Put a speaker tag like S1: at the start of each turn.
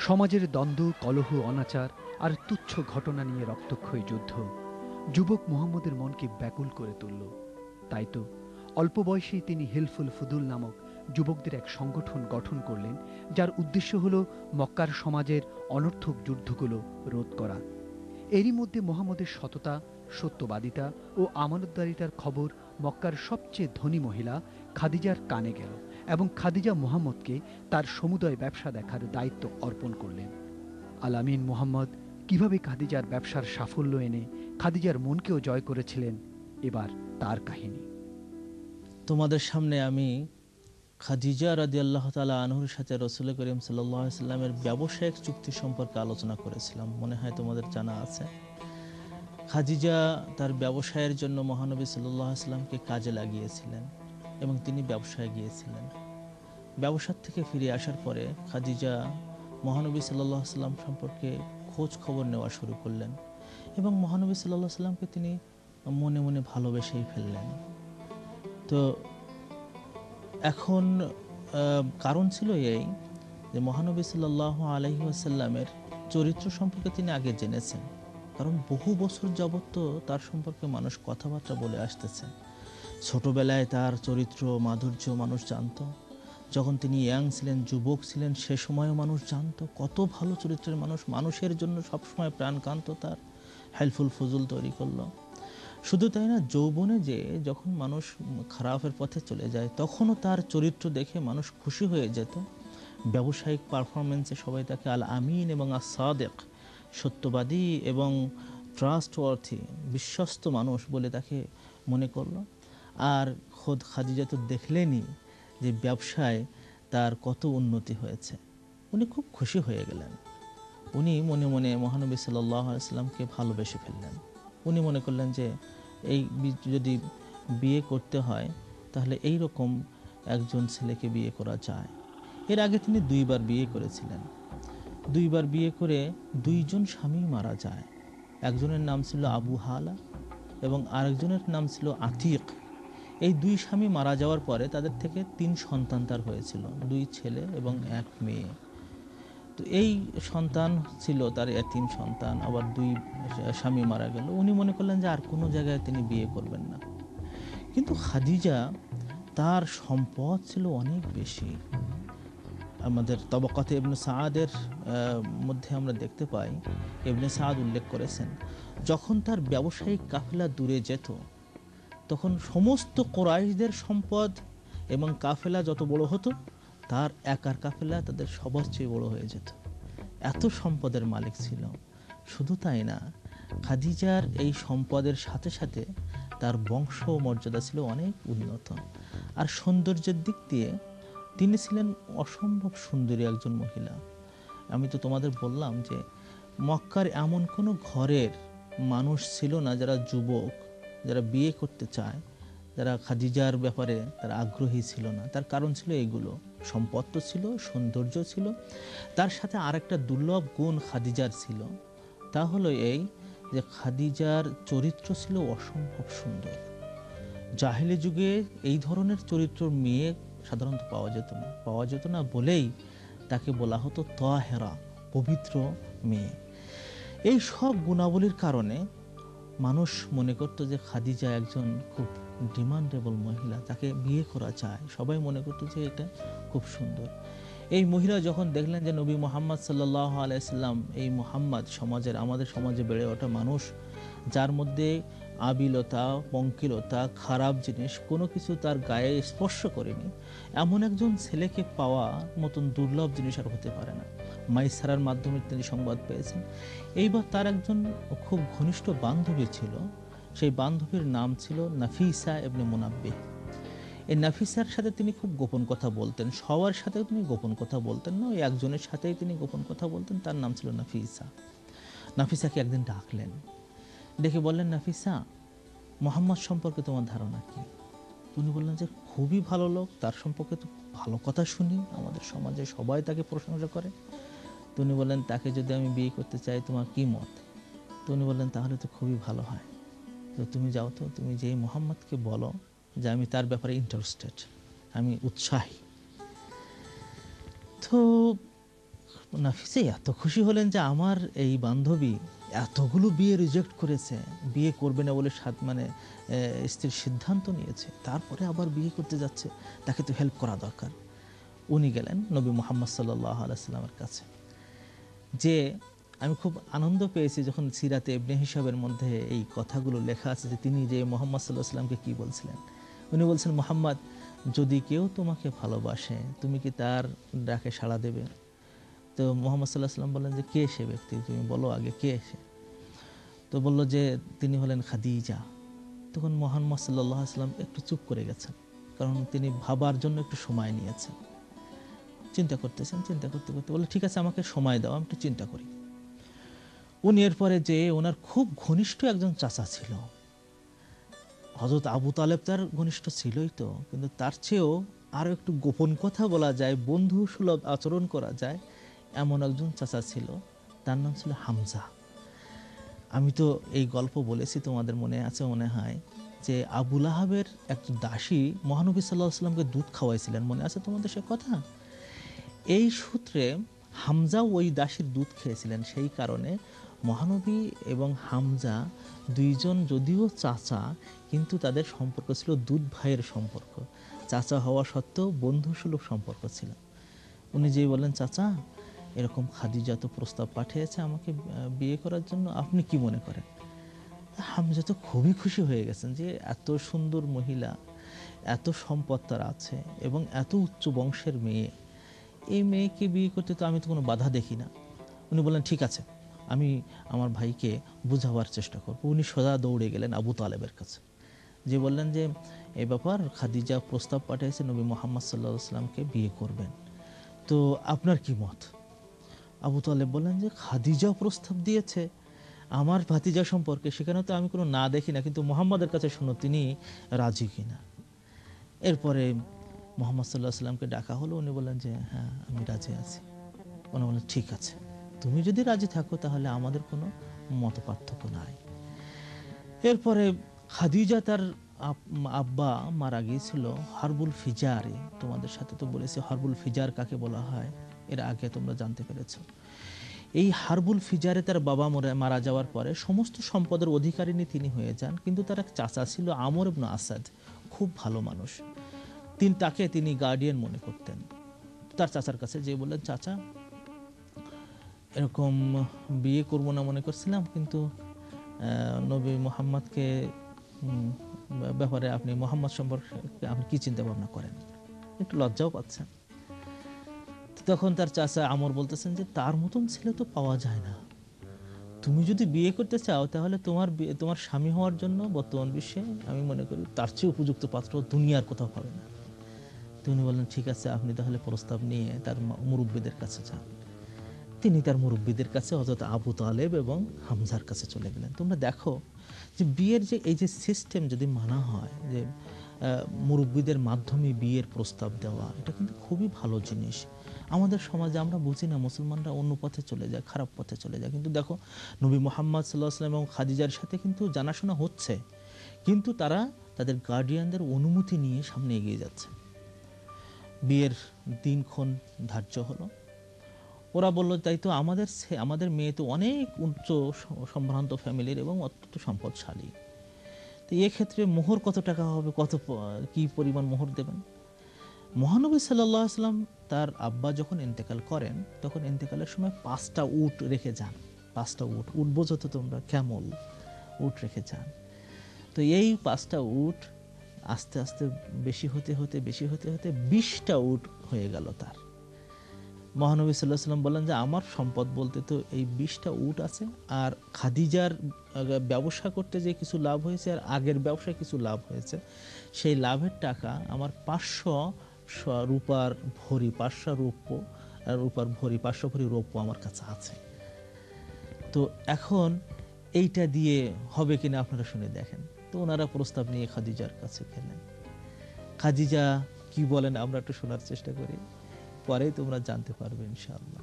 S1: সমাজের দ্বন্দ্ব, কলহ, অনাচার আর তুচ্ছ ঘটনা নিয়ে রক্তক্ষয়ী যুদ্ধ যুবক মুহাম্মদের মনকে ব্যাকুল করে তুলল। তাই তো অল্প বয়সেই তিনি হিলফুল ফুদুল নামক যুবকদের এক সংগঠন গঠন করলেন, যার উদ্দেশ্য হল মক্কার সমাজের অনর্থক যুদ্ধগুলো রোধ করা। এরই মধ্যে মুহাম্মদের সততা, সত্যবাদিতা ও আমানতদারিতার খবর মক্কার সবচেয়ে ধনী মহিলা খাদিজার কানে গেল এবং খাদিজা মুহাম্মদকে তার সমুদয় ব্যবসা দেখার দায়িত্ব অর্পণ করলেন। আল আমিন মুহাম্মদ কিভাবে খাদিজার ব্যবসার সাফল্য এনে খাদিজার মনকেও জয় করেছিলেন, এবার তার কাহিনী।
S2: তোমাদের সামনে আমি খাদিজা রাদিয়াল্লাহু তাআলা আনহুর সাথে রাসূল করিম সাল্লাল্লাহু আলাইহি সাল্লামের ব্যবসায়িক চুক্তি সম্পর্কে আলোচনা করেছিলাম। মনে হয় তোমাদের জানা আছে। খাদিজা তার ব্যবসায়ের জন্য মহানবী সাল্লাল্লাহু আলাইহি সাল্লামকে কাজে লাগিয়েছিলেন এবং তিনি ব্যবসায় গিয়েছিলেন। ব্যবসার থেকে ফিরে আসার পরে খাদিজা মহানবী সাল্লাল্লাহু আলাইহি সাল্লাম সম্পর্কে খোঁজ খবর নেওয়া শুরু করলেন এবং মহানবী সাল্লাল্লাহু আলাইহি সাল্লামকে তিনি মনে মনে ভালোবেসেই ফেললেন। তো এখন কারণ ছিল এই যে মহানবী সাল্লাল্লাহু আলাইহি ওয়াসাল্লামের চরিত্র সম্পর্কে তিনি আগে জেনেছেন, কারণ বহু বছর যাবত তো তার সম্পর্কে মানুষ কথাবার্তা বলে আসতেছে। ছোটবেলায় তার চরিত্র মাধুর্য মানুষ জানত, যখন তিনি ইয়াং ছিলেন, যুবক ছিলেন, সে সময়ও মানুষ জানত কত ভালো চরিত্রের মানুষ, মানুষের জন্য সবসময় প্রাণকান্ত, তার হেল্পফুল ফজল তৈরি করলো। শুধু তাই না, যৌবনে যে যখন মানুষ খারাপের পথে চলে যায় তখনও তার চরিত্র দেখে মানুষ খুশি হয়ে যেত। ব্যবসায়িক পারফরমেন্সে সবাই তাকে আল আমিন এবং আস সাদেক, সত্যবাদী এবং ট্রাস্টওয়ার্থি, বিশ্বস্ত মানুষ বলে তাকে মনে করলো। আর খোদ খাদিজা তো দেখলেনই যে ব্যবসায় তার কত উন্নতি হয়েছে, উনি খুব খুশি হয়ে গেলেন। উনি মনে মনে মহানবী সাল্লাল্লাহু আলাইহি সাল্লামকে ভালোবেসে ফেললেন। উনি মনে করলেন যে এই যদি বিয়ে করতে হয় তাহলে এই রকম একজন ছেলেকে বিয়ে করা যায়। এর আগে তিনি দুইবার বিয়ে করেছিলেন। দুইবার বিয়ে করে দুইজন স্বামী মারা যায়। একজনের নাম ছিল আবু হালা এবং আরেকজনের নাম ছিল আতিক। এই দুই স্বামী মারা যাওয়ার পরে তাদের থেকে 3 সন্তান তার হয়েছিল, 2 ছেলে এবং 1 মেয়ে। তো এই সন্তান ছিল তার এতিম সন্তান, আবার 2 স্বামী মারা গেল। উনি মনে করলেন যে আর কোনো জায়গায় তিনি বিয়ে করবেন না। কিন্তু খাদিজা, তার সম্পদ ছিল অনেক বেশি। আমাদের তবাকাতে ইবনে সাআদের মধ্যে আমরা দেখতে পাই, ইবনে সাআদ উল্লেখ করেছেন, যখন তার ব্যবসায়িক কাফেলা দূরে যেত তখন সমস্ত কুরাইশদের সম্পদ এবং কাফেলা যত বড় হতো, তার একার কাফেলা তাদের সবার চেয়ে বড় হয়ে যেত। এত সম্পদের মালিক ছিল। শুধু তাই না, খাদিজার এই সম্পদের সাথে সাথে তার বংশ মর্যাদা ছিল অনেক উন্নত। আর সৌন্দর্যের দিক দিয়ে তিনি ছিলেন অসম্ভব সুন্দরী একজন মহিলা। আমি তো তোমাদের বললাম যে মক্কার এমন কোনো ঘরের মানুষ ছিল না যারা যুবক, যারা বিয়ে করতে চায়, যারা খাদিজার ব্যাপারে তারা আগ্রহী ছিল না। তার কারণ ছিল এগুলো: সম্পদ তো ছিল, সৌন্দর্য ছিল, তার সাথে আরেকটা দুর্লভ গুণ খাদিজার ছিল। তা হলো এই যে খাদিজার চরিত্র ছিল অসম্ভব সুন্দর। জাহেলি যুগে এই ধরনের চরিত্র মেয়ে সাধারণত পাওয়া যেত না বলেই তাকে বলা হতো তাহেরা, পবিত্র মেয়ে। এই সব গুণাবলীর কারণে মানুষ মনে করত যে খাদিজা একজন খুব ডিমান্ডেবল মহিলা, তাকে বিয়ে করা যায়। সবাই মনে করত যে এটা খুব সুন্দর। এই মহিলা যখন দেখলেন যে নবী মুহাম্মদ সাল্লাল্লাহু আলাইহি সাল্লাম, এই মুহাম্মদ আমাদের সমাজে বেড়ে ওঠা মানুষ, যার মধ্যে আবিলতা, পঙ্কিলতা, খারাপ জিনিস কোনো কিছু তার গায়ে স্পর্শ করেনি, এমন একজন ছেলেকে পাওয়া মতন দুর্লভ জিনিস আর হতে পারে না। মাইসারার মাধ্যমে তিনি সংবাদ পেয়েছেন। এইবার তার একজন খুব ঘনিষ্ঠ বান্ধবী ছিল, সেই বান্ধবীর নাম ছিল নাফিসা ইবনে মুনাব্বিহ। এই নাফিসার সাথে তিনি খুব গোপন কথা বলতেন। সবার সাথে তিনি গোপন কথা বলতেন না, ওই একজনের সাথেই তিনি গোপন কথা বলতেন, তার নাম ছিল নাফিসা। নাফিসাকে একদিন ডাকলেন, ডেকে বললেন, নাফিসা, মোহাম্মদ সম্পর্কে তোমার ধারণা কি? উনি বললেন যে খুবই ভালো লোক, তার সম্পর্কে তো ভালো কথা শুনি, আমাদের সমাজে সবাই তাকে প্রশংসা করে। তো উনি বললেন, তাকে যদি আমি বিয়ে করতে চাই তোমার কি মত? তো উনি বললেন, তাহলে তো খুবই ভালো হয়। তো তুমি যাও, তো তুমি যেই মোহাম্মদকে বলো যে আমি তার ব্যাপারে ইন্টারেস্টেড, আমি উৎসাহী। তো নাফিসে এত খুশি হলেন যে আমার এই বান্ধবী এতগুলো বিয়ে রিজেক্ট করেছে, বিয়ে করবে না বলে স্ত্রীর সিদ্ধান্ত নিয়েছে, তারপরে আবার বিয়ে করতে যাচ্ছে, তাকে তো হেল্প করা দরকার। উনি গেলেন নবী মুহাম্মদ সাল্লাল্লাহু আলাইহি সাল্লামের কাছে। যে আমি খুব আনন্দ পেয়েছি যখন সিরাতে ইবনে হিসাবের মধ্যে এই কথাগুলো লেখা আছে যে তিনি যে মুহাম্মদ সাল্লাল্লাহু আলাইহি সাল্লামকে কী বলছিলেন। উনি বলছেন, মুহাম্মদ, যদি কেউ তোমাকে ভালোবাসে তুমি কি তার ডাকে সাড়া দেবে? তো মুহাম্মদ সাল্লাল্লাহু আলাইহি সাল্লাম বললেন যে কে সে ব্যক্তি, তুমি বলো আগে কে সে। তো বলল যে তিনি হলেন খাদিজা। তখন মুহাম্মদ সাল্লাল্লাহু আলাইহি সাল্লাম একটু চুপ করে গেছেন, কারণ তিনি ভাবার জন্য একটু সময় নিয়েছেন, চিন্তা করতেছেন। চিন্তা করতে করতে বলে, ঠিক আছে আমাকে সময় দাও, আমি একটু চিন্তা করি। উনি এরপরে যে ওনার খুব ঘনিষ্ঠ একজন চাচা ছিল, হযরত আবু তালেব তার ঘনিষ্ঠ ছিলই তো, কিন্তু তার চেয়েও আরও একটু গোপন কথা বলা যায়, বন্ধু সুলভ আচরণ করা যায় এমন একজন চাচা ছিল, তার নাম ছিল হামজা। আমি তো এই গল্প বলেছি, তোমাদের মনে আছে মনে হয়, যে আবু লাহাবের একজন দাসী মহানবী সাল্লাল্লাহু আলাইহি সাল্লামকে দুধ খাওয়াইছিলেন, মনে আছে তোমাদের সে কথা? এই সূত্রে হামজাও ওই দাসীর দুধ খেয়েছিলেন। সেই কারণে মহানবী এবং হামজা দুইজন যদিও চাচা, কিন্তু তাদের সম্পর্ক ছিল দুধ ভাইয়ের সম্পর্ক। চাচা হওয়া সত্ত্বেও বন্ধুসুলভ সম্পর্ক ছিল। উনি যেই বললেন, চাচা এরকম খাদিজা তো প্রস্তাব পাঠিয়েছে আমাকে বিয়ে করার জন্য, আপনি কি মনে করেন? হামজা তো খুবই খুশি হয়ে গেছেন যে এত সুন্দর মহিলা, এত সম্পদ তার আছে এবং এত উচ্চ বংশের মেয়ে, এই মেয়েকে বিয়ে করতে তো আমি তো কোনো বাধা দেখি না। উনি বললেন, ঠিক আছে, আমি আমার ভাইকে বোঝাবার চেষ্টা করব। উনি সোজা দৌড়ে গেলেন আবু তালেবের কাছে, যে বললেন যে এই ব্যাপার, খাদিজা প্রস্তাব পাঠিয়েছে নবী মুহাম্মদ সাল্লাল্লাহু আলাইহি সাল্লামকে বিয়ে করবেন, তো আপনার কি মত? আবু তালেব বললেন যে খাদিজা প্রস্তাব দিয়েছে আমার ভাতিজা সম্পর্কে, সেখানে তো আমি কোনো না দেখি না, কিন্তু মুহাম্মাদের কাছে শোনো তিনি রাজি কিনা। এরপরে মুহাম্মদ সাল্লাল্লাহু আলাইহি সাল্লামকে ডাকা হলো। উনি বললেন যে হ্যাঁ আমি রাজি আছি। উনি বললেন, ঠিক আছে, তুমি যদি রাজি থাকো তাহলে আমাদের কোনো মত পার্থক্য নাই। এরপরে খাদিজা তার আব্বা মারা গিয়েছিল হারবুল ফিজারে। তোমাদের সাথে তো বলেছি হারবুল ফিজার কাকে বলা হয়, এর আগে তোমরা জানতে পেরেছ। এই হারবুল ফিজারে তার বাবা মারা যাওয়ার পরে সমস্ত সম্পদের অধিকারিণী তিনি হয়ে যান, কিন্তু তার এক চাচা ছিল আমর ইবনে আসাদ, খুব ভালো মানুষ। তাকে তিনি গার্ডিয়ান মনে করতেন। তার চাচার কাছে যে বললেন, চাচা এরকম বিয়ে করব না মনে করছিলাম, কিন্তু নবী মুহাম্মদকে ব্যাপারে আপনি মুহাম্মদ সম্পর্কে আপনি কি চিন্তা ভাবনা করেন? একটু লজ্জাও পাচ্ছেন। তখন তার চাচা আমর বলতেছেন যে তার মতন ছেলে তো পাওয়া যায় না, তুমি যদি বিয়ে করতে চাও তাহলে তোমার স্বামী হওয়ার জন্য বর্তমান বিশ্বে আমি মনে করি তার চেয়ে উপযুক্ত পাত্র দুনিয়ার কোথাও পাবে না। তিনি বললেন, ঠিক আছে, আপনি তাহলে প্রস্তাব নিয়ে তার মুরব্বীদের কাছে যান। তিনি তার মুরব্বীদের কাছে হযরত আবু তালেব এবং হামজার কাছে চলে গেলেন। তোমরা দেখো যে বিয়ের যে এই যে সিস্টেম যদি মানা হয়, যে মুরব্বীদের মাধ্যমে বিয়ের প্রস্তাব দেওয়া, এটা কিন্তু খুবই ভালো জিনিস। আমাদের সমাজে আমরা বুঝি না, মুসলমানরা অন্য পথে চলে যায়, খারাপ পথে চলে যায়। কিন্তু দেখো নবী মুহাম্মদ সাল্লাল্লাহু আলাইহি ওয়াসাল্লাম এবং খাদিজার সাথে কিন্তু জানাশোনা হচ্ছে, কিন্তু তারা তাদের গার্ডিয়ানদের অনুমতি নিয়ে সামনে এগিয়ে যাচ্ছে। বিয়ের দিনক্ষণ ধার্য হলো। ওরা বললো, তাই তো আমাদের মেয়ে তো অনেক উচ্চ সম্ভ্রান্ত ফ্যামিলির এবং অত্যন্ত সম্পদশালী, তো এক্ষেত্রে মোহর কত টাকা হবে, কি পরিমাণ মোহর দেবেন? মহানবী সাল্লাল্লাহু আলাইহি ওয়াসাল্লাম তার আব্বা যখন ইন্তেকাল করেন, তখন ইন্তেকালের সময় 5টা উট রেখে যান। 5টা উট বোঝো তো তোমরা, ক্যামল, উট রেখে যান। তো এই 5টা উট আস্তে আস্তে বেশি হতে হতে 20টা উট হয়ে গেল তার। মহানবী সাল্লাল্লাহু আলাইহি ওয়াসাল্লাম বলেন যে আমার সম্পদ বলতে তো এই 20টা উট আছে, আর খাদিজার ব্যবসা করতে যে কিছু লাভ হয়েছে আর আগের ব্যবসায় কিছু লাভ হয়েছে, সেই লাভের টাকা আমার 500 রূপার ভরি, 500 রূপার ভরি, 500 ভরি রৌপ্য আমার কাছে আছে। তো এখন এইটা দিয়ে হবে কিনা আপনারা শুনে দেখেন। তো ওনারা প্রস্তাব নিয়ে খাদিজার কাছে গেলেন। খাদিজা কি বলেন আমরা একটু শোনার চেষ্টা করি, পরেই তোমরা জানতে পারবে ইনশাআল্লাহ।